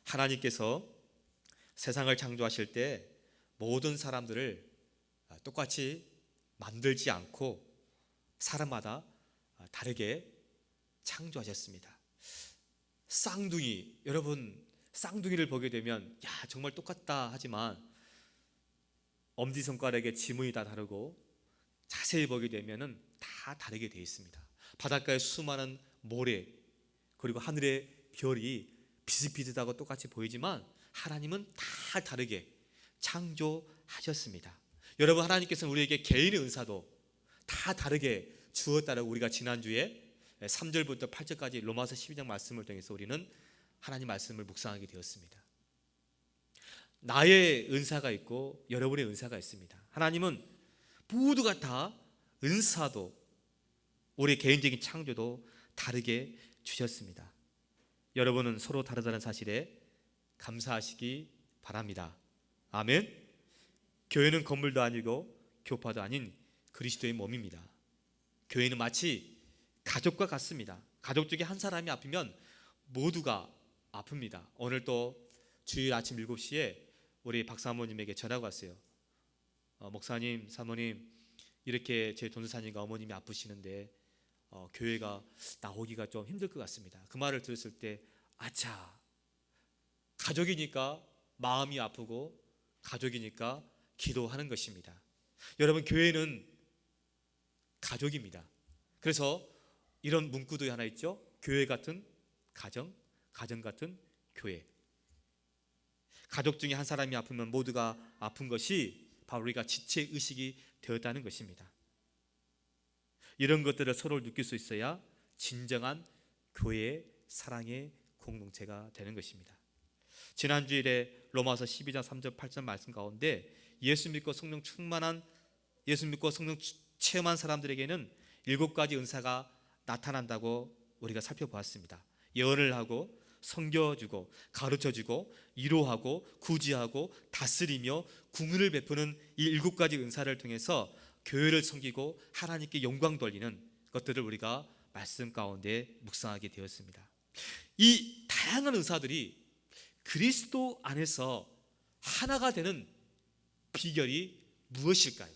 하나님께서 세상을 창조하실 때 모든 사람들을 똑같이 만들지 않고 사람마다 다르게 창조하셨습니다. 쌍둥이, 여러분 쌍둥이를 보게 되면 야 정말 똑같다 하지만 엄지손가락의 지문이 다 다르고 자세히 보게 되면 다 다르게 되어 있습니다. 바닷가의 수많은 모래 그리고 하늘의 별이 비슷비슷하고 똑같이 보이지만 하나님은 다 다르게 창조하셨습니다. 여러분, 하나님께서는 우리에게 개인의 은사도 다 다르게 주었다라고 우리가 지난주에 3절부터 8절까지 로마서 12장 말씀을 통해서 우리는 하나님 말씀을 묵상하게 되었습니다. 나의 은사가 있고 여러분의 은사가 있습니다. 하나님은 모두가 다 은사도 우리 개인적인 창조도 다르게 주셨습니다. 여러분은 서로 다르다는 사실에 감사하시기 바랍니다. 아멘. 교회는 건물도 아니고 교파도 아닌 그리스도의 몸입니다. 교회는 마치 가족과 같습니다. 가족 중에 한 사람이 아프면 모두가 아픕니다. 오늘 또 주일 아침 7시에 우리 박사모님에게 전화가 왔어요. 목사님, 사모님, 이렇게 제 전도사님과 어머님이 아프시는데 교회가 나오기가 좀 힘들 것 같습니다. 그 말을 들었을 때 아차, 가족이니까 마음이 아프고 가족이니까 기도하는 것입니다. 여러분, 교회는 가족입니다. 그래서 이런 문구도 하나 있죠. 교회 같은 가정, 가정 같은 교회. 가족 중에 한 사람이 아프면 모두가 아픈 것이 바로 우리가 지체의식이 되었다는 것입니다. 이런 것들을 서로 느낄 수 있어야 진정한 교회의 사랑의 공동체가 되는 것입니다. 지난주일에 로마서 12장 3절 8절 말씀 가운데 예수 믿고 성령 체험한 사람들에게는 7가지 은사가 나타난다고 우리가 살펴보았습니다. 예언을 하고 섬겨주고 가르쳐주고 위로하고 구제하고 다스리며 궁유를 베푸는 이 7가지 은사를 통해서 교회를 섬기고 하나님께 영광 돌리는 것들을 우리가 말씀 가운데 묵상하게 되었습니다. 이 다양한 은사들이 그리스도 안에서 하나가 되는 비결이 무엇일까요?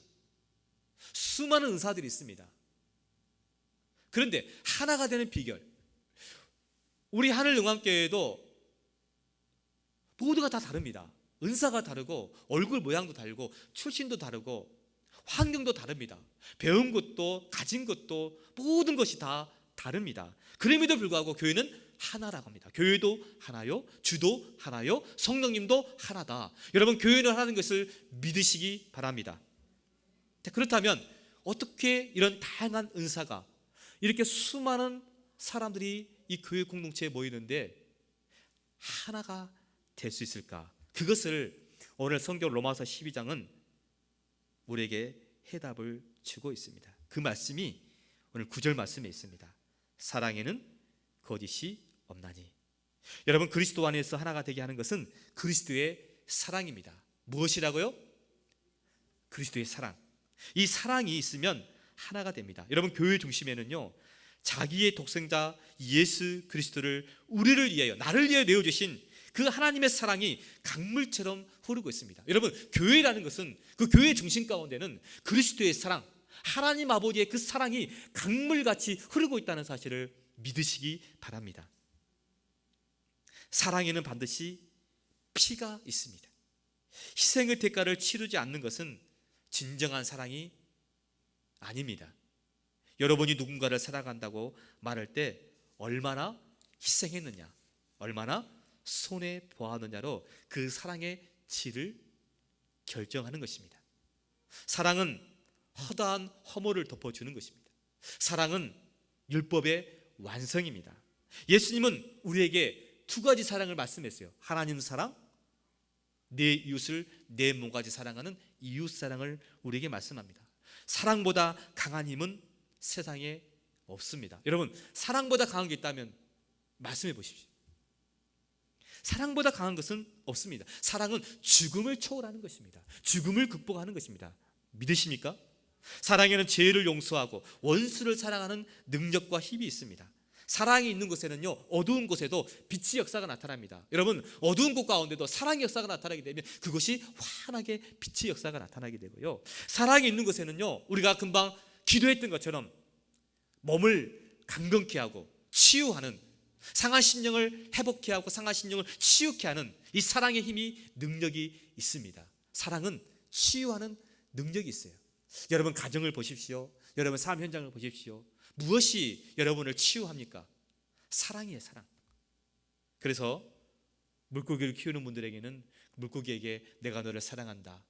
수많은 은사들이 있습니다. 그런데 하나가 되는 비결, 우리 하늘영광교회도 모두가 다 다릅니다. 은사가 다르고 얼굴 모양도 다르고 출신도 다르고 환경도 다릅니다. 배운 것도 가진 것도 모든 것이 다 다릅니다. 그럼에도 불구하고 교회는 하나라고 합니다. 교회도 하나요, 주도 하나요, 성령님도 하나다. 여러분, 교회는 하나인 것을 믿으시기 바랍니다. 자, 그렇다면 어떻게 이런 다양한 은사가 이렇게 수많은 사람들이 이 교회 공동체에 모이는데 하나가 될 수 있을까? 그것을 오늘 성경 로마서 12장은 우리에게 해답을 주고 있습니다. 그 말씀이 오늘 9절 말씀에 있습니다. 사랑에는 거짓이 없나니. 여러분, 그리스도 안에서 하나가 되게 하는 것은 그리스도의 사랑입니다. 무엇이라고요? 그리스도의 사랑. 이 사랑이 있으면 하나가 됩니다. 여러분, 교회 중심에는요, 자기의 독생자 예수 그리스도를 우리를 위하여, 나를 위하여 내어주신 그 하나님의 사랑이 강물처럼 흐르고 있습니다. 여러분, 교회라는 것은, 그 교회의 중심 가운데는 그리스도의 사랑, 하나님 아버지의 그 사랑이 강물같이 흐르고 있다는 사실을 믿으시기 바랍니다. 사랑에는 반드시 피가 있습니다. 희생의 대가를 치르지 않는 것은 진정한 사랑이 아닙니다. 여러분이 누군가를 사랑한다고 말할 때 얼마나 희생했느냐, 얼마나 손해보았느냐로 그 사랑의 질을 결정하는 것입니다. 사랑은 허다한 허물을 덮어주는 것입니다. 사랑은 율법의 완성입니다. 예수님은 우리에게 2가지 사랑을 말씀했어요. 하나님 사랑, 내 이웃을 내 몸까지 사랑하는 이웃 사랑을 우리에게 말씀합니다. 사랑보다 강한 힘은 세상에 없습니다. 여러분, 사랑보다 강한 게 있다면 말씀해 보십시오. 사랑보다 강한 것은 없습니다. 사랑은 죽음을 초월하는 것입니다. 죽음을 극복하는 것입니다. 믿으십니까? 사랑에는 죄를 용서하고 원수를 사랑하는 능력과 힘이 있습니다. 사랑이 있는 곳에는요, 어두운 곳에도 빛의 역사가 나타납니다. 여러분, 어두운 곳 가운데도 사랑의 역사가 나타나게 되면 그것이 환하게 빛의 역사가 나타나게 되고요, 사랑이 있는 곳에는요, 우리가 금방 기도했던 것처럼 몸을 강건케 하고 치유하는, 상한 심령을 회복케 하고 상한 심령을 치유케 하는 이 사랑의 힘이, 능력이 있습니다. 사랑은 치유하는 능력이 있어요. 여러분 가정을 보십시오. 여러분 삶 현장을 보십시오. 무엇이 여러분을 치유합니까? 사랑이에요, 사랑. 그래서 물고기를 키우는 분들에게는 물고기에게 내가 너를 사랑한다,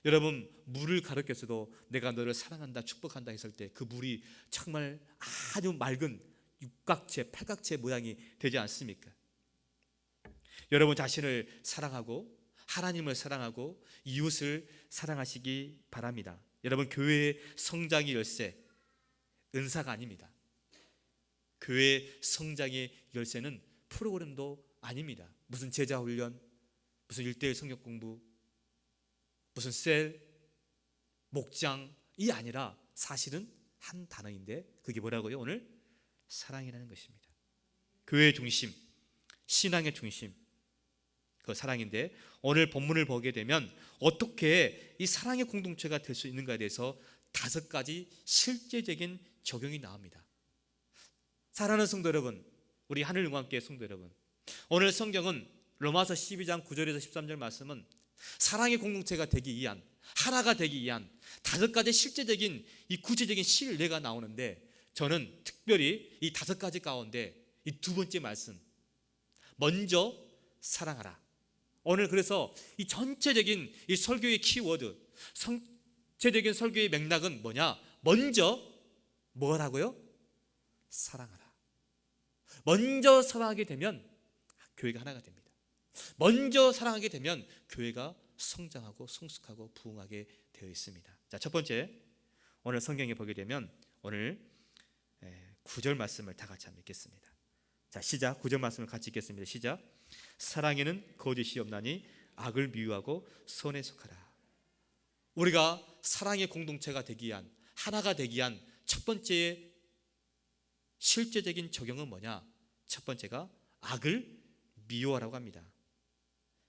여러분 물을 가르쳤어도 내가 너를 사랑한다, 축복한다 했을 때 그 물이 정말 아주 맑은 육각체, 팔각체 모양이 되지 않습니까? 여러분 자신을 사랑하고 하나님을 사랑하고 이웃을 사랑하시기 바랍니다. 여러분 교회의 성장의 열쇠, 은사가 아닙니다. 교회의 성장의 열쇠는 프로그램도 아닙니다. 무슨 제자훈련, 무슨 1:1 성경 공부, 무슨 셀, 목장이 아니라 사실은 한 단어인데 그게 뭐라고요? 오늘 사랑이라는 것입니다. 교회의 중심, 신앙의 중심, 그 사랑인데 오늘 본문을 보게 되면 어떻게 이 사랑의 공동체가 될 수 있는가에 대해서 5가지 실제적인 적용이 나옵니다. 사랑하는 성도 여러분, 우리 하늘영광교회 성도 여러분, 오늘 성경은 로마서 12장 9절에서 13절 말씀은 사랑의 공동체가 되기 위한, 하나가 되기 위한 5가지 실제적인 이 구체적인 실례가 나오는데, 저는 특별히 이 5가지 가운데 이 2번째 말씀, 먼저 사랑하라. 오늘 그래서 이 전체적인 이 설교의 키워드, 전체적인 설교의 맥락은 뭐냐? 먼저 뭐라고요? 사랑하라. 먼저 사랑하게 되면 교회가 하나가 됩니다. 먼저 사랑하게 되면 교회가 성장하고 성숙하고 부흥하게 되어 있습니다. 자, 첫 번째, 오늘 성경에 보게 되면 오늘 9절 말씀을 다 같이 한번 읽겠습니다. 자, 시작. 9절 말씀을 같이 읽겠습니다. 시작. 사랑에는 거짓이 없나니 악을 미워하고 선에 속하라. 우리가 사랑의 공동체가 되기 위한, 하나가 되기 위한 첫 번째 실제적인 적용은 뭐냐? 첫 번째가 악을 미워하라고 합니다.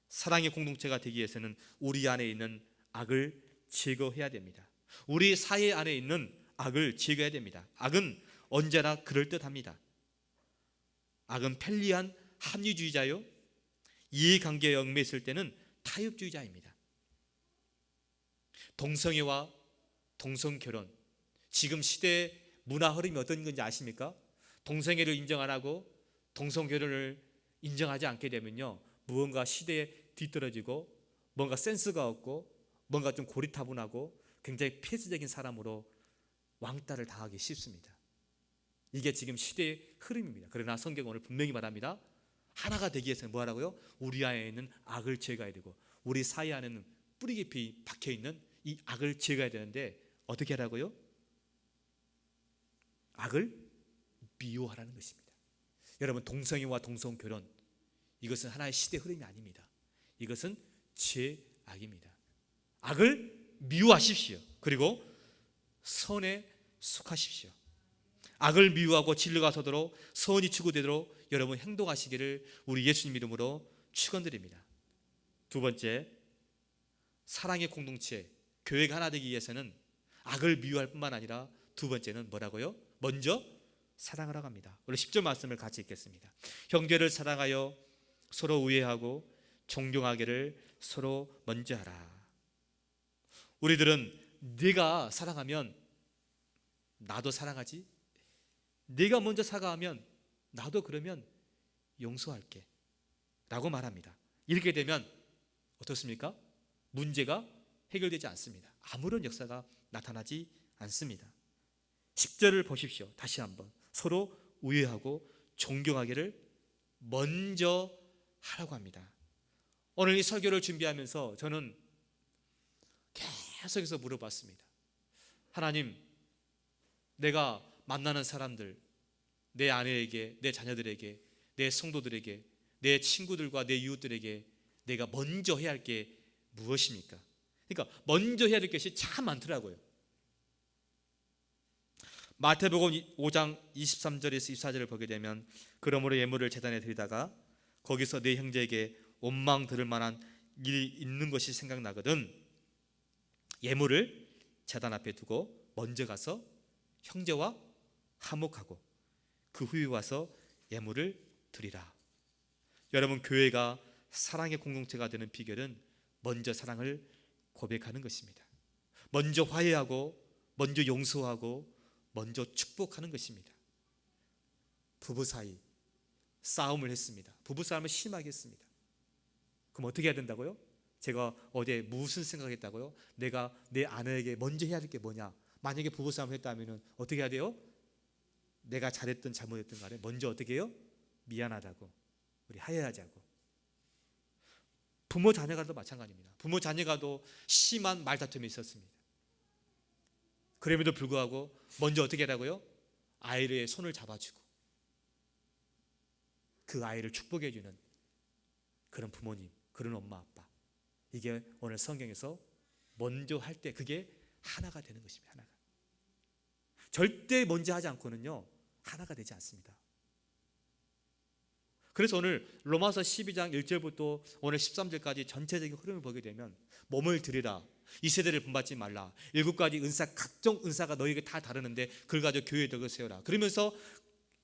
사랑의 공동체가 되기 위해서는 우리 안에 있는 악을 제거해야 됩니다. 우리 사회 안에 있는 악을 제거해야 됩니다. 악은 언제나 그럴듯합니다. 악은 편리한 합리주의자요, 이해관계에 얽매있을 때는 타협주의자입니다. 동성애와 동성결혼, 지금 시대의 문화 흐름이 어떤 건지 아십니까? 동성애를 인정 안 하고 동성결혼을 인정하지 않게 되면요, 무언가 시대에 뒤떨어지고 뭔가 센스가 없고 뭔가 좀 고리타분하고 굉장히 폐쇄적인 사람으로 왕따를 당하기 쉽습니다. 이게 지금 시대의 흐름입니다. 그러나 성경은 오늘 분명히 말합니다. 하나가 되기 위해서는 뭐하라고요? 우리 안에 있는 악을 제거해야 되고 우리 사이 안에는 뿌리 깊이 박혀있는 이 악을 제거해야 되는데 어떻게 하라고요? 악을 미워하라는 것입니다. 여러분, 동성애와 동성결혼, 이것은 하나의 시대 흐름이 아닙니다. 이것은 죄악입니다. 악을 미워하십시오. 그리고 선에 속하십시오. 악을 미워하고 진리가 서도록 선이 추구되도록 여러분 행동하시기를 우리 예수님 이름으로 축원드립니다. 2번째, 사랑의 공동체, 교회가 하나 되기 위해서는 악을 미워할 뿐만 아니라 2번째는 뭐라고요? 먼저 사랑하라고 합니다. 우리 10절 말씀을 같이 읽겠습니다. 형제를 사랑하여 서로 우애하고 존경하기를 서로 먼저 하라. 우리들은 네가 사랑하면 나도 사랑하지, 네가 먼저 사과하면 나도 그러면 용서할게 라고 말합니다. 이렇게 되면 어떻습니까? 문제가 해결되지 않습니다. 아무런 역사가 나타나지 않습니다. 10절을 보십시오. 다시 한번 서로 우애하고 존경하기를 먼저 하라고 합니다. 오늘 이 설교를 준비하면서 저는 계속해서 물어봤습니다. 하나님, 내가 만나는 사람들, 내 아내에게, 내 자녀들에게, 내 성도들에게, 내 친구들과 내 이웃들에게 내가 먼저 해야 할 게 무엇입니까? 그러니까 먼저 해야 될 것이 참 많더라고요. 마태복음 5장 23절에서 24절을 보게 되면 그러므로 예물을 제단에 드리다가 거기서 내 형제에게 원망 들을 만한 일이 있는 것이 생각나거든 예물을 제단 앞에 두고 먼저 가서 형제와 화목하고 그 후에 와서 예물을 드리라. 여러분, 교회가 사랑의 공동체가 되는 비결은 먼저 사랑을 고백하는 것입니다. 먼저 화해하고 먼저 용서하고 먼저 축복하는 것입니다. 부부 사이 싸움을 했습니다. 부부 싸움을 심하게 했습니다. 그럼 어떻게 해야 된다고요? 제가 어제 무슨 생각했다고요? 내가 내 아내에게 먼저 해야 될 게 뭐냐? 만약에 부부 싸움을 했다면 어떻게 해야 돼요? 내가 잘했든 잘못했든 간에 먼저 어떻게 해요? 미안하다고, 우리 화해하자고. 부모 자녀가도 마찬가지입니다. 부모 자녀가도 심한 말다툼이 있었습니다. 그럼에도 불구하고 먼저 어떻게 하라고요? 아이의 손을 잡아주고 그 아이를 축복해주는 그런 부모님, 그런 엄마 아빠. 이게 오늘 성경에서 먼저 할 때 그게 하나가 되는 것입니다. 하나가. 절대 먼저 하지 않고는요 하나가 되지 않습니다. 그래서 오늘 로마서 12장 1절부터 오늘 13절까지 전체적인 흐름을 보게 되면 몸을 드리라, 이 세대를 본받지 말라, 7가지 은사, 각종 은사가 너에게 다 다르는데 그걸 가지고 교회의 덕을 세워라. 그러면서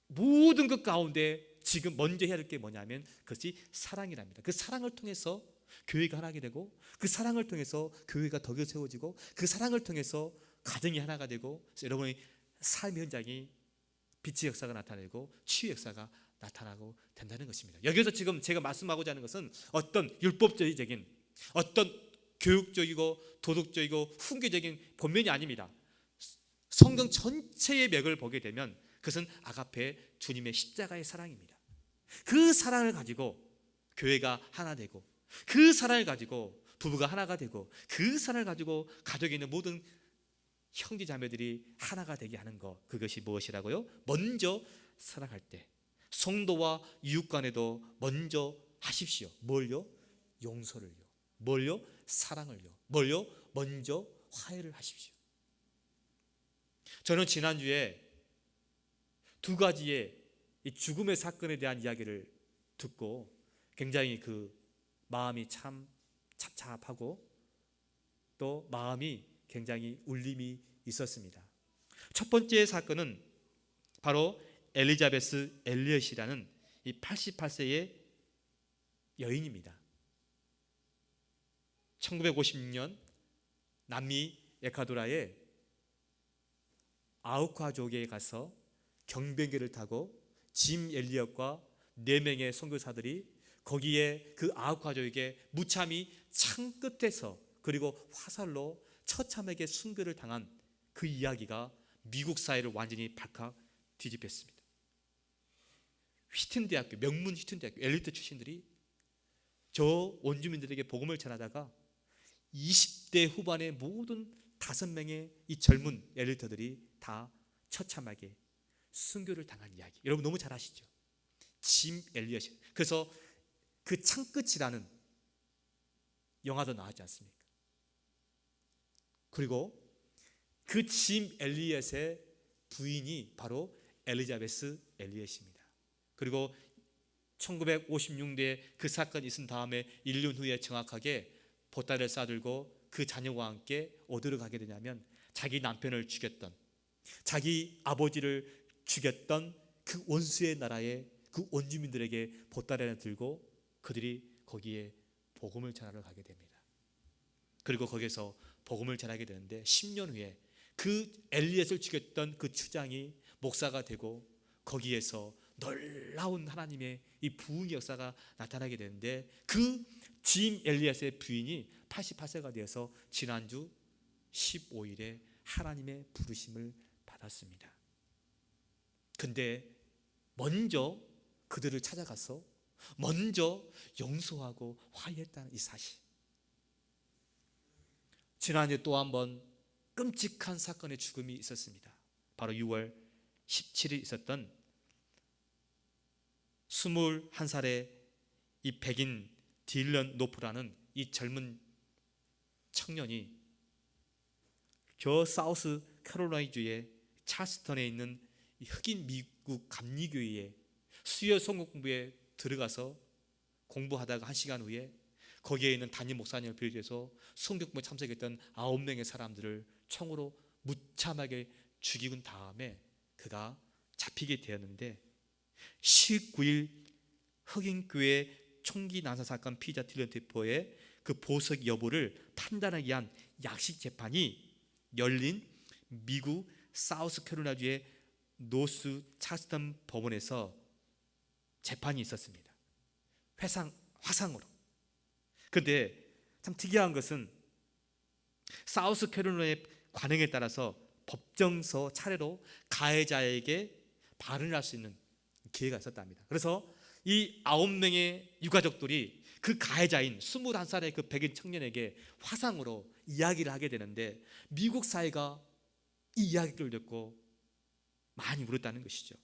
모든 것 가운데 지금 먼저 해야 될 게 뭐냐면 그것이 사랑이랍니다. 그 사랑을 통해서 교회가 하나가 되고 그 사랑을 통해서 교회가 덕을 세워지고 그 사랑을 통해서 가정이 하나가 되고 여러분의 삶의 현장이 빛의 역사가 나타내고 치유의 역사가 나타나고 된다는 것입니다. 여기서 지금 제가 말씀하고자 하는 것은 어떤 율법주의적인 어떤 교육적이고 도덕적이고 훈계적인 본면이 아닙니다. 성경 전체의 맥을 보게 되면 그것은 아가페 주님의 십자가의 사랑입니다. 그 사랑을 가지고 교회가 하나 되고 그 사랑을 가지고 부부가 하나가 되고 그 사랑을 가지고 가족에 있는 모든 형제 자매들이 하나가 되게 하는 것, 그것이 무엇이라고요? 먼저 사랑할 때 성도와 이웃 간에도 먼저 하십시오. 뭘요? 용서를요. 뭘요? 사랑을요. 뭘요? 먼저 화해를 하십시오. 저는 지난주에 2가지의 이 죽음의 사건에 대한 이야기를 듣고 굉장히 그 마음이 참 찹찹하고 또 마음이 굉장히 울림이 있었습니다. 첫 번째 사건은 바로 엘리자베스 엘리엇이라는 이 88세의 여인입니다. 1956년 남미 에콰도르의 아우카족에 가서 경비행기를 타고 짐 엘리엇과 4명의 선교사들이 거기에 그 아우카족에게 무참히 창 끝에서 그리고 화살로 처참하게 순교를 당한 그 이야기가 미국 사회를 완전히 발칵 뒤집혔습니다. 휘튼대학교, 명문 휘튼대학교 엘리트 출신들이 저 원주민들에게 복음을 전하다가 20대 후반의 모든 5명의 이 젊은 엘리트들이 다 처참하게 순교를 당한 이야기, 여러분 너무 잘 아시죠? 짐 엘리엇. 그래서 그 창끝이라는 영화도 나왔지 않습니까? 그리고 그 짐 엘리엇의 부인이 바로 엘리자베스 엘리엇입니다. 그리고 1956년에 그 사건이 있은 다음에 1년 후에 정확하게 보따리를 싸들고 그 자녀와 함께 어디로 가게 되냐면 자기 남편을 죽였던, 자기 아버지를 죽였던 그 원수의 나라의 그 원주민들에게 보따리를 들고 그들이 거기에 복음을 전하러 가게 됩니다. 그리고 거기서 복음을 전하게 되는데 10년 후에 그 엘리엇을 죽였던 그 추장이 목사가 되고 거기에서 놀라운 하나님의 이 부흥의 역사가 나타나게 되는데 그 짐 엘리엇의 부인이 88세가 되어서 지난주 15일에 하나님의 부르심을 받았습니다. 근데 먼저 그들을 찾아가서 먼저 용서하고 화해했다는 이 사실. 지난해 또 한 번 끔찍한 사건의 죽음이 있었습니다. 바로 6월 17일 있었던 21살의 이 백인 딜런 노프라는 이 젊은 청년이 저 사우스 캐롤라이나주의 찰스턴에 있는 이 흑인 미국 감리교회에 수요 성공 공부에 들어가서 공부하다가 1시간 후에 거기에 있는 담임 목사님을 비롯해서 성경공부에 참석했던 9명의 사람들을 총으로 무참하게 죽인 다음에 그가 잡히게 되었는데 19일 흑인교회 총기 난사 사건 피의자 딜런 디포의 그 보석 여부를 판단하기 위한 약식 재판이 열린 미국 사우스캐롤라주의 노스 찰스턴 법원에서 재판이 있었습니다. 화상으로. 그런데 참 특이한 것은 사우스캐롤라의 관행에 따라서 법정서 차례로 가해자에게 발언을 할 수 있는 기회가 있었답니다. 그래서 이 9명의 유가족들이 그 가해자인 21살의 그 백인 청년에게 화상으로 이야기를 하게 되는데 미국 사회가 이 이야기를 듣고 많이 울었다는 것이죠.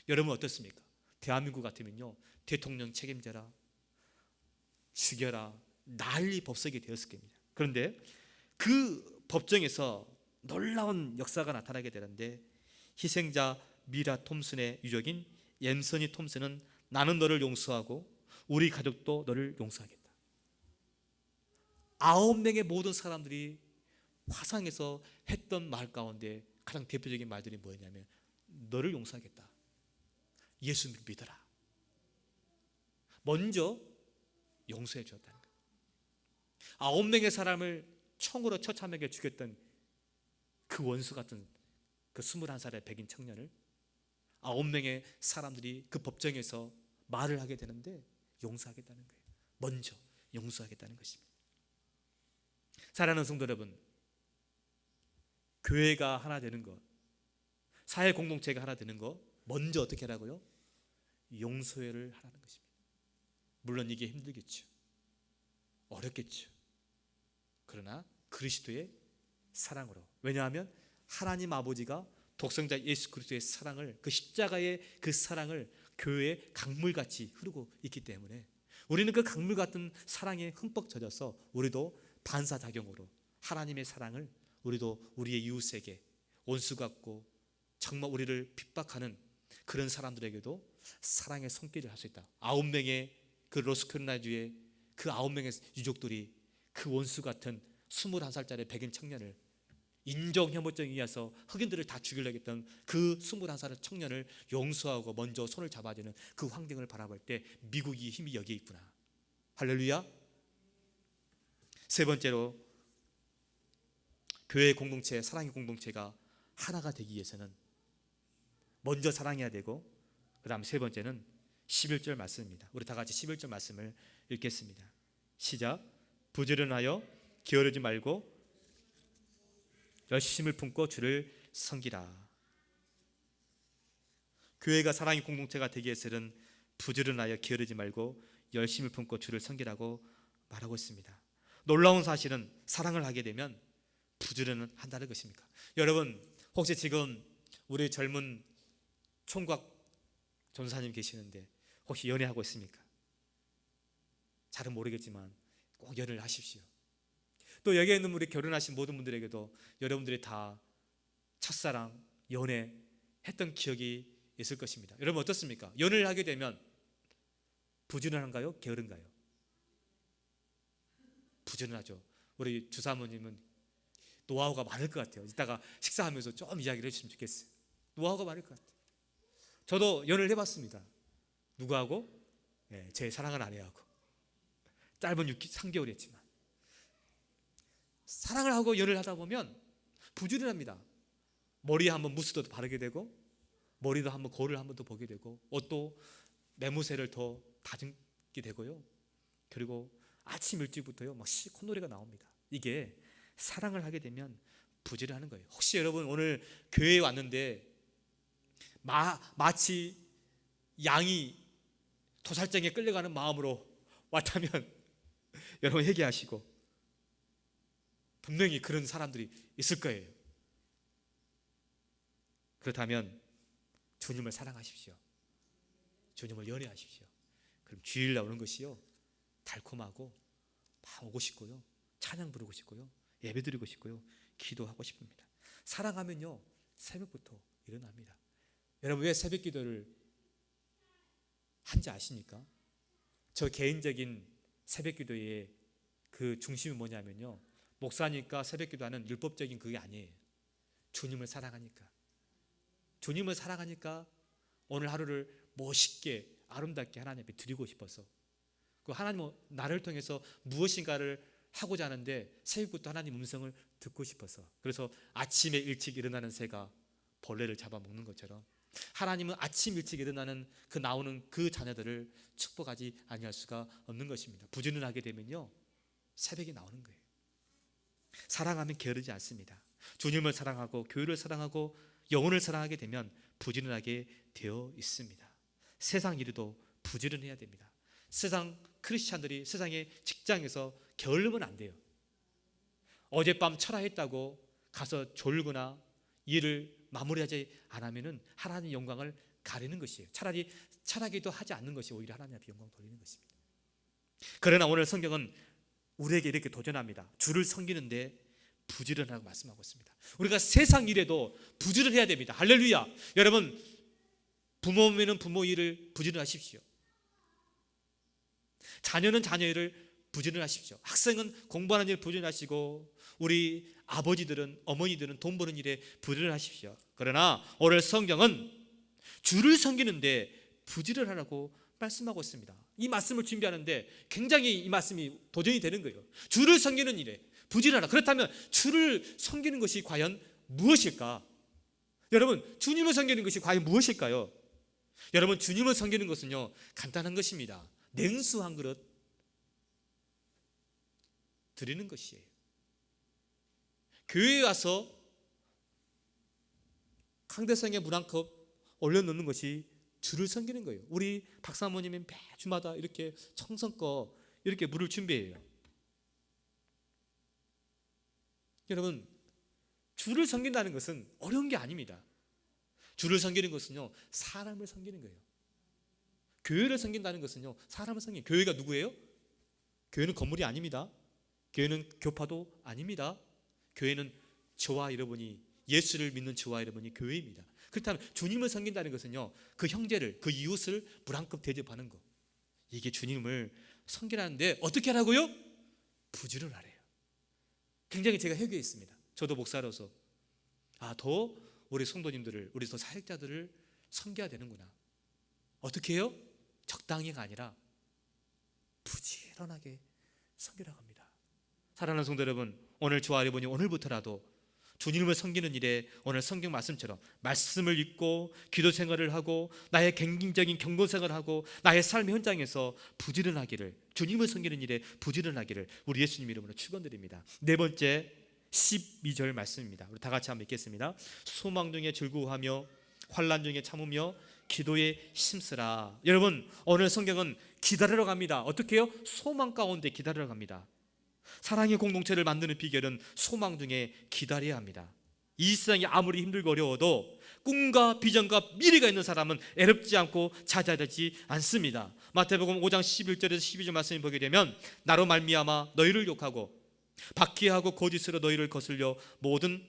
여러분 어떻습니까? 대한민국 같으면요, 대통령 책임져라, 죽여라, 난리 법석이 되었을 겁니다. 그런데 그 법정에서 놀라운 역사가 나타나게 되는데 희생자 미라 톰슨의 유족인 앤서니 톰슨은 나는 너를 용서하고 우리 가족도 너를 용서하겠다. 9명의 모든 사람들이 화상에서 했던 말 가운데 가장 대표적인 말들이 뭐였냐면 너를 용서하겠다, 예수 믿어라. 먼저 용서해 주었다는 거예요. 9명의 사람을 총으로 처참하게 죽였던 그 원수 같은 그 21살의 백인 청년을 9명의 사람들이 그 법정에서 말을 하게 되는데 용서하겠다는 거예요. 먼저 용서하겠다는 것입니다. 사랑하는 성도 여러분, 교회가 하나 되는 것, 사회 공동체가 하나 되는 것, 먼저 어떻게 하라고요? 용서를 하라는 것입니다. 물론 이게 힘들겠죠. 어렵겠죠. 그러나 그리스도의 사랑으로. 왜냐하면 하나님 아버지가 독생자 예수 그리스도의 사랑을, 그 십자가의 그 사랑을 교회에 강물같이 흐르고 있기 때문에 우리는 그 강물 같은 사랑에 흠뻑 젖어서 우리도 반사작용으로 하나님의 사랑을 우리도 우리의 이웃에게, 원수 같고 정말 우리를 핍박하는 그런 사람들에게도 사랑의 손길을 할 수 있다. 9명의 그 로스캐롤라주의 그 9명의 유족들이 그 원수 같은 21살짜리 백인 청년을 인종혐오증에 의해서 흑인들을 다 죽이려고 했던 그 21살 청년을 용서하고 먼저 손을 잡아주는 그 환경을 바라볼 때 미국이 힘이 여기에 있구나. 할렐루야. 세 번째로 교회 공동체, 사랑의 공동체가 하나가 되기 위해서는 먼저 사랑해야 되고, 그 다음 세 번째는 11절 말씀입니다. 우리 다 같이 11절 말씀을 읽겠습니다. 시작. 부지런하여 게으르지 말고 열심을 품고 주를 섬기라. 교회가 사랑의 공동체가 되기 위해서는 부지런하여 게으르지 말고 열심을 품고 주를 섬기라고 말하고 있습니다. 놀라운 사실은 사랑을 하게 되면 부지런은 한다는 것입니까? 여러분 혹시 지금 우리 젊은 총각 전사님 계시는데 혹시 연애하고 있습니까? 잘은 모르겠지만 꼭 연애를 하십시오. 또 여기에 있는 우리 결혼하신 모든 분들에게도 여러분들이 다 첫사랑, 연애 했던 기억이 있을 것입니다. 여러분 어떻습니까? 연애를 하게 되면 부지런한가요? 게으른가요? 부지런하죠. 우리 주사모님은 노하우가 많을 것 같아요. 이따가 식사하면서 좀 이야기를 해주시면 좋겠어요. 노하우가 많을 것 같아요. 저도 연애를 해봤습니다. 누구하고? 네, 제 사랑하는 아내하고. 짧은 3개월 했지만 사랑을 하고 연애를 하다 보면 부지런합니다. 머리에 한번 무스도 바르게 되고, 머리도 한번 거울을 한번 더 보게 되고, 옷도 매무새를 더 다듬게 되고요. 그리고 아침 일찍부터요 막 콧노래가 나옵니다. 이게 사랑을 하게 되면 부지런하는 거예요. 혹시 여러분 오늘 교회에 왔는데 마치 양이 도살장에 끌려가는 마음으로 왔다면 여러분 회개하시고, 분명히 그런 사람들이 있을 거예요. 그렇다면 주님을 사랑하십시오. 주님을 연애하십시오. 그럼 주일 나오는 것이요 달콤하고 막 오고 싶고요, 찬양 부르고 싶고요, 예배 드리고 싶고요, 기도하고 싶습니다. 사랑하면요 새벽부터 일어납니다. 여러분, 왜 새벽 기도를 한지 아십니까? 저 개인적인 새벽 기도의 그 중심이 뭐냐면요, 목사니까 새벽 기도하는 율법적인 그게 아니에요. 주님을 사랑하니까. 주님을 사랑하니까 오늘 하루를 멋있게 아름답게 하나님 앞에 드리고 싶어서, 그 하나님은 나를 통해서 무엇인가를 하고자 하는데 새벽부터 하나님 음성을 듣고 싶어서, 그래서 아침에 일찍 일어나는 새가 벌레를 잡아먹는 것처럼 하나님은 아침 일찍 일어나는 그 나오는 그 자녀들을 축복하지 아니할 수가 없는 것입니다. 부지런하게 되면요, 새벽에 나오는 거예요. 사랑하면 게으르지 않습니다. 주님을 사랑하고 교회를 사랑하고 영혼을 사랑하게 되면 부지런하게 되어 있습니다. 세상 일에도 부지런해야 됩니다. 세상 크리스찬들이 세상의 직장에서 게으르면 안 돼요. 어젯밤 철야했다고 가서 졸거나 일을 마무리하지 않으면 하나님의 영광을 가리는 것이에요. 차라리 철야기도 하지 않는 것이 오히려 하나님 앞에 영광 돌리는 것입니다. 그러나 오늘 성경은 우리에게 이렇게 도전합니다. 주를 섬기는데 부지런하라고 말씀하고 있습니다. 우리가 세상 일에도 부지런해야 됩니다. 할렐루야. 여러분, 부모면 부모 일을 부지런하십시오. 자녀는 자녀 일을 부지런하십시오. 학생은 공부하는 일 부지런하시고, 우리 아버지들은, 어머니들은 돈 버는 일에 부지런하십시오. 그러나 오늘 성경은 주를 섬기는데 부지런하라고 말씀하고 있습니다. 이 말씀을 준비하는데 굉장히 이 말씀이 도전이 되는 거예요. 주를 섬기는 일에 부지런하라. 그렇다면 주를 섬기는 것이 과연 무엇일까? 여러분, 주님을 섬기는 것이 과연 무엇일까요? 여러분, 주님을 섬기는 것은요, 간단한 것입니다. 냉수 한 그릇 드리는 것이에요. 교회에 와서 강대상에 물 한 컵 올려놓는 것이 주를 섬기는 거예요. 우리 박사모님은 매주마다 이렇게 청성껏 이렇게 물을 준비해요. 여러분, 주를 섬긴다는 것은 어려운 게 아닙니다. 주를 섬기는 것은요, 사람을 섬기는 거예요. 교회를 섬긴다는 것은요, 사람을 섬기는. 교회가 누구예요? 교회는 건물이 아닙니다. 교회는 교파도 아닙니다. 교회는 저와 여러분이, 예수를 믿는 저와 여러분이 교회입니다. 그렇다면 주님을 섬긴다는 것은요, 그 형제를, 그 이웃을 물 한 컵 대접하는 것, 이게 주님을 섬기라는데 어떻게 하라고요? 부지런하래요. 굉장히 제가 회개에 있습니다. 저도 목사로서 더 우리 성도님들을, 우리 더 사역자들을 섬겨야 되는구나. 어떻게 해요? 적당히가 아니라 부지런하게 섬기라고 합니다. 사랑하는 성도 여러분, 오늘 저와 여러분이 오늘부터라도 주님을 섬기는 일에 오늘 성경 말씀처럼 말씀을 읽고 기도 생활을 하고 나의 개인적인 경건 생활을 하고 나의 삶의 현장에서 부지런하기를, 주님을 섬기는 일에 부지런하기를 우리 예수님 이름으로 축원드립니다. 네 번째 12절 말씀입니다. 우리 다 같이 한번 읽겠습니다. 소망 중에 즐거워하며 환난 중에 참으며 기도에 힘쓰라. 여러분, 오늘 성경은 기다리러 갑니다. 어떻게 해요? 소망 가운데 기다리러 갑니다. 사랑의 공동체를 만드는 비결은 소망 중에 기다려야 합니다. 이 세상이 아무리 힘들고 어려워도 꿈과 비전과 미래가 있는 사람은 애롭지 않고 자잘하지 않습니다. 마태복음 5장 11절에서 12절 말씀을 보게 되면 나로 말미암아 너희를 욕하고 박해하고 거짓으로 너희를 거슬려 모든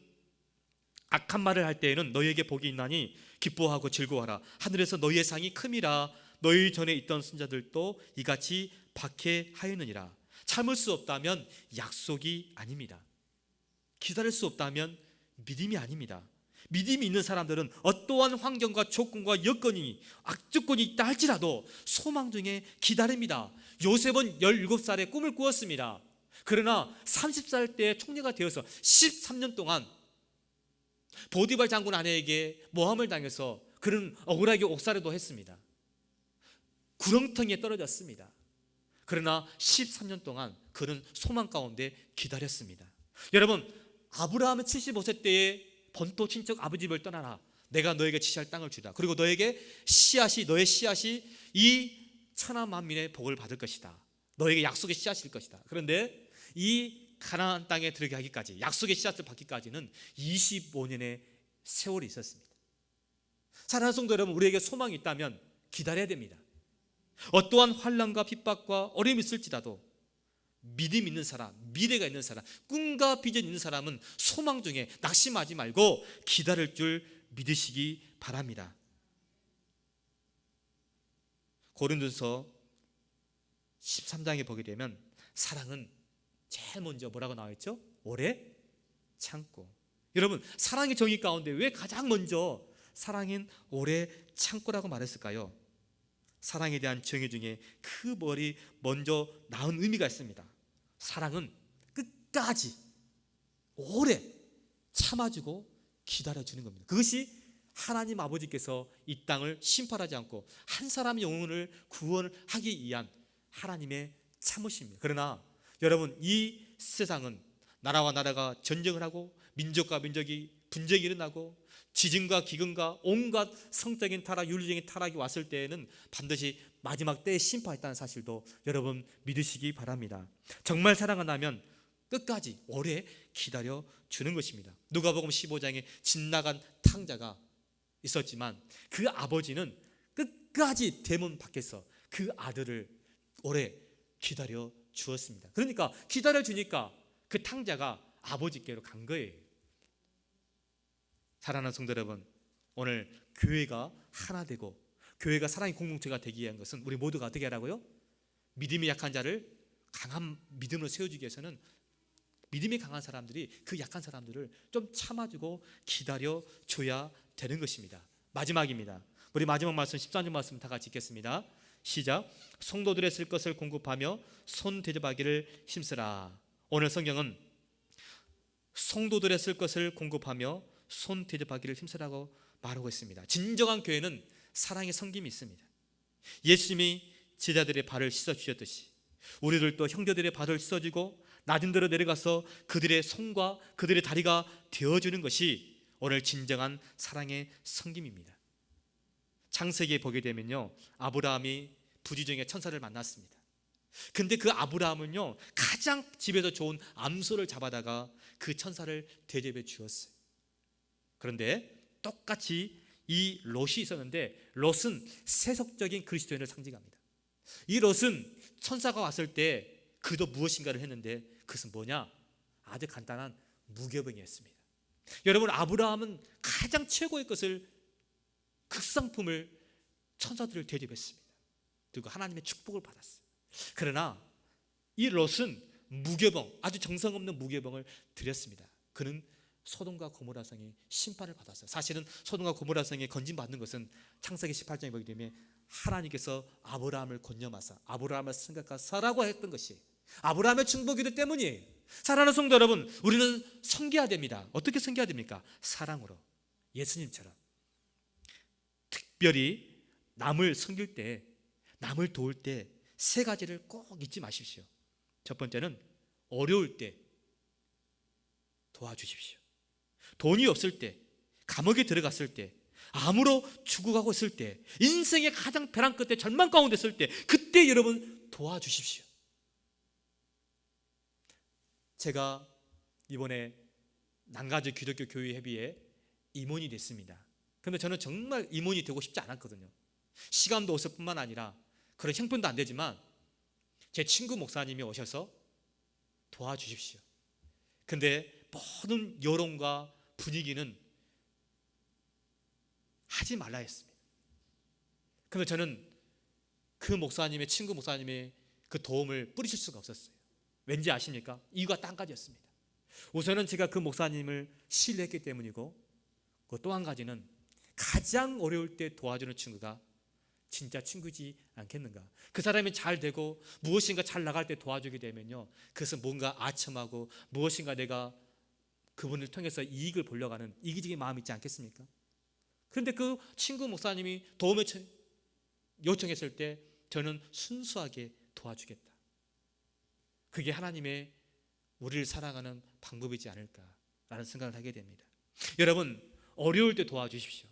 악한 말을 할 때에는 너희에게 복이 있나니 기뻐하고 즐거워하라. 하늘에서 너희의 상이 큼이라. 너희 전에 있던 선자들도 이같이 박해하였느니라. 참을 수 없다면 약속이 아닙니다. 기다릴 수 없다면 믿음이 아닙니다. 믿음이 있는 사람들은 어떠한 환경과 조건과 여건이, 악조건이 있다 할지라도 소망 중에 기다립니다. 요셉은 17살에 꿈을 꾸었습니다. 그러나 30살 때 총리가 되어서 13년 동안 보디발 장군 아내에게 모함을 당해서 그는 억울하게 옥살이도 했습니다. 구렁텅이에 떨어졌습니다. 그러나 13년 동안 그는 소망 가운데 기다렸습니다. 여러분, 아브라함은 75세 때에 본토 친척 아버지 집을 떠나라. 내가 너에게 지시할 땅을 주다. 그리고 너에게 너의 씨앗이 이 천하 만민의 복을 받을 것이다. 너에게 약속의 씨앗일 것이다. 그런데 이 가나안 땅에 들어가기까지, 약속의 씨앗을 받기까지는 25년의 세월이 있었습니다. 사랑하는 성도 여러분, 우리에게 소망이 있다면 기다려야 됩니다. 어떠한 환난과 핍박과 어려움이 있을지라도 믿음 있는 사람, 미래가 있는 사람, 꿈과 비전 있는 사람은 소망 중에 낙심하지 말고 기다릴 줄 믿으시기 바랍니다. 고린도서 13장에 보게 되면 사랑은 제일 먼저 뭐라고 나와 있죠? 오래 참고. 여러분, 사랑의 정의 가운데 왜 가장 먼저 사랑인 오래 참고라고 말했을까요? 사랑에 대한 정의 중에 그 머리 먼저 나온 의미가 있습니다. 사랑은 끝까지 오래 참아주고 기다려주는 겁니다. 그것이 하나님 아버지께서 이 땅을 심판하지 않고 한 사람의 영혼을 구원하기 위한 하나님의 참으심입니다. 그러나 여러분, 이 세상은 나라와 나라가 전쟁을 하고 민족과 민족이 분쟁이 일어나고 지진과 기근과 온갖 성적인 타락, 윤리적인 타락이 왔을 때에는 반드시 마지막 때에 심판했다는 사실도 여러분 믿으시기 바랍니다. 정말 사랑한다면 끝까지 오래 기다려 주는 것입니다. 누가복음 15장에 집 나간 탕자가 있었지만 그 아버지는 끝까지 대문 밖에서 그 아들을 오래 기다려 주었습니다. 그러니까 기다려 주니까 그 탕자가 아버지께로 간 거예요. 사랑하는 성도 여러분, 오늘 교회가 하나 되고 교회가 사랑의 공동체가 되기 위한 것은 우리 모두가 어떻게 하라고요? 믿음이 약한 자를 강한 믿음으로 세워주기 위해서는 믿음이 강한 사람들이 그 약한 사람들을 좀 참아주고 기다려줘야 되는 것입니다. 마지막입니다. 우리 마지막 말씀 13절 말씀 다 같이 읽겠습니다. 시작. 성도들의 쓸 것을 공급하며 손 대접하기를 힘쓰라. 오늘 성경은 성도들의 쓸 것을 공급하며 손 대접하기를 힘쓰라고 말하고 있습니다. 진정한 교회는 사랑의 섬김이 있습니다. 예수님이 제자들의 발을 씻어주셨듯이 우리들도 형제들의 발을 씻어주고 낮은 데로 내려가서 그들의 손과 그들의 다리가 되어주는 것이 오늘 진정한 사랑의 섬김입니다. 창세기에 보게 되면요, 아브라함이 부지 중에 천사를 만났습니다. 근데 그 아브라함은요, 가장 집에서 좋은 암소를 잡아다가 그 천사를 대접해 주었어요. 그런데 똑같이 이 롯이 있었는데 롯은 세속적인 그리스도인을 상징합니다. 이 롯은 천사가 왔을 때 그도 무엇인가를 했는데 그것은 뭐냐? 아주 간단한 무교병이었습니다. 여러분, 아브라함은 가장 최고의 것을 극상품을 천사들을 대접했습니다. 그리고 하나님의 축복을 받았어요. 그러나 이 롯은 무교병, 아주 정성 없는 무교병을 드렸습니다. 그는 소돔과 고모라 성의 심판을 받았어요. 사실은 소돔과 고모라 성에 건진받는 것은 창세기 18장에 보게 되면 하나님께서 아브라함을 건념하사 아브라함을 생각하사라고 했던 것이 아브라함의 축복이기 때문이에요. 사랑하는 성도 여러분, 우리는 섬겨야 됩니다. 어떻게 섬겨야 됩니까? 사랑으로, 예수님처럼. 특별히 남을 섬길 때, 남을 도울 때 세 가지를 꼭 잊지 마십시오. 첫 번째는 어려울 때 도와주십시오. 돈이 없을 때, 감옥에 들어갔을 때, 암으로 죽어가고 있을 때, 인생의 가장 벼랑 끝에 절망 가운데 있을 때, 그때 여러분 도와주십시오. 제가 이번에 남가주 기독교 교회 회비에 임원이 됐습니다. 그런데 저는 정말 임원이 되고 싶지 않았거든요. 시간도 없을 뿐만 아니라 그런 형편도 안 되지만 제 친구 목사님이 오셔서 도와주십시오. 근데 모든 여론과 분위기는 하지 말라 했습니다. 그런데 저는 그 목사님의, 친구 목사님의 그 도움을 뿌리실 수가 없었어요. 왠지 아십니까? 이유가 딱 한 가지였습니다. 우선은 제가 그 목사님을 신뢰했기 때문이고, 또 한 가지는 가장 어려울 때 도와주는 친구가 진짜 친구지 않겠는가. 그 사람이 잘 되고 무엇인가 잘 나갈 때 도와주게 되면요, 그것은 뭔가 아첨하고 무엇인가 내가 그분을 통해서 이익을 보려고 하는 이기적인 마음이 있지 않겠습니까? 그런데 그 친구 목사님이 도움을 요청했을 때 저는 순수하게 도와주겠다. 그게 하나님의 우리를 사랑하는 방법이지 않을까라는 생각을 하게 됩니다. 여러분, 어려울 때 도와주십시오.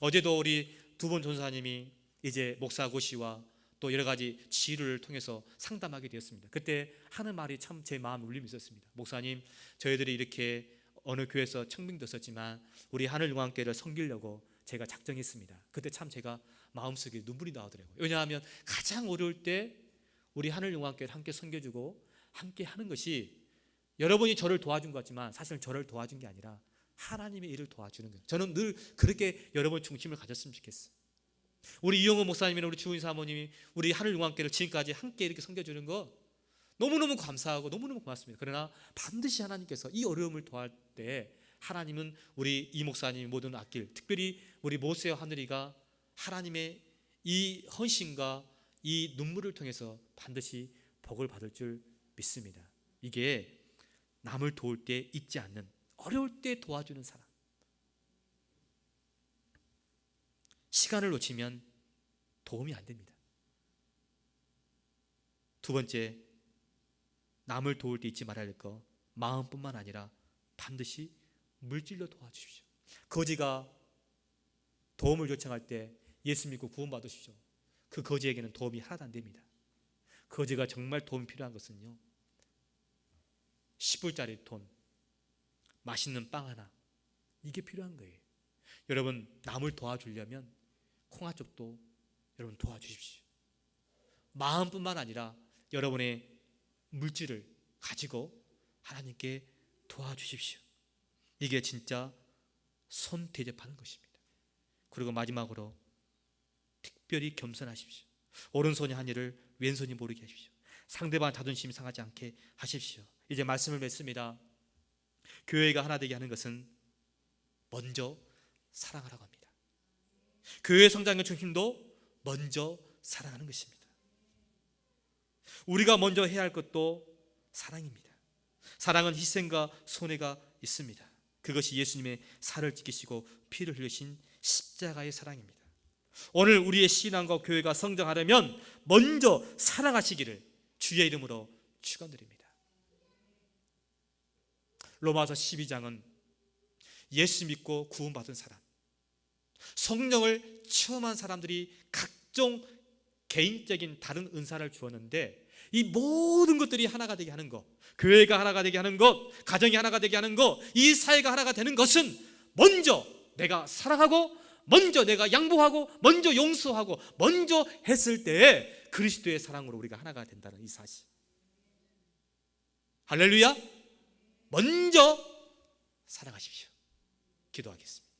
어제도 우리 두 분 전사님이 이제 목사고시와 또 여러 가지 지휘를 통해서 상담하게 되었습니다. 그때 하는 말이 참 제 마음에 울림이 있었습니다. 목사님, 저희들이 이렇게 어느 교회에서 청빙됐었지만 우리 하늘영광교회를 섬기려고 제가 작정했습니다. 그때 참 제가 마음속에 눈물이 나오더라고요. 왜냐하면 가장 어려울 때 우리 하늘영광교회를 함께 섬겨주고 함께 하는 것이 여러분이 저를 도와준 것 같지만 사실 저를 도와준 게 아니라 하나님의 일을 도와주는 거예요. 저는 늘 그렇게 여러분 중심을 가졌으면 좋겠어요. 우리 이영호 목사님이나 우리 주은 사모님이 우리 하늘용왕교회를 지금까지 함께 이렇게 섬겨주는 거 너무너무 감사하고 너무너무 고맙습니다. 그러나 반드시 하나님께서 이 어려움을 도할 때 하나님은 우리 이 목사님이 모든 앞길, 특별히 우리 모세와 하늘이가 하나님의 이 헌신과 이 눈물을 통해서 반드시 복을 받을 줄 믿습니다. 이게 남을 도울 때 잊지 않는, 어려울 때 도와주는 사람. 시간을 놓치면 도움이 안 됩니다. 두 번째, 남을 도울 때 잊지 말아야 할 거, 마음뿐만 아니라 반드시 물질로 도와주십시오. 거지가 도움을 요청할 때 예수 믿고 구원받으십시오. 그 거지에게는 도움이 하나도 안 됩니다. 거지가 정말 도움이 필요한 것은요, 10불짜리 돈, 맛있는 빵 하나, 이게 필요한 거예요. 여러분, 남을 도와주려면 콩아쪽도 여러분 도와주십시오. 마음뿐만 아니라 여러분의 물질을 가지고 하나님께 도와주십시오. 이게 진짜 손 대접하는 것입니다. 그리고 마지막으로 특별히 겸손하십시오. 오른손이 한 일을 왼손이 모르게 하십시오. 상대방 자존심이 상하지 않게 하십시오. 이제 말씀을 맺습니다. 교회가 하나 되게 하는 것은 먼저 사랑하라고 합니다. 교회 성장의 중심도 먼저 사랑하는 것입니다. 우리가 먼저 해야 할 것도 사랑입니다. 사랑은 희생과 손해가 있습니다. 그것이 예수님의 살을 찢기시고 피를 흘리신 십자가의 사랑입니다. 오늘 우리의 신앙과 교회가 성장하려면 먼저 사랑하시기를 주의 이름으로 축원드립니다. 로마서 12장은 예수 믿고 구원받은 사람, 성령을 체험한 사람들이 각종 개인적인 다른 은사를 주었는데, 이 모든 것들이 하나가 되게 하는 것, 교회가 하나가 되게 하는 것, 가정이 하나가 되게 하는 것, 이 사회가 하나가 되는 것은 먼저 내가 사랑하고, 먼저 내가 양보하고, 먼저 용서하고, 먼저 했을 때 그리스도의 사랑으로 우리가 하나가 된다는 이 사실. 할렐루야. 먼저 사랑하십시오. 기도하겠습니다.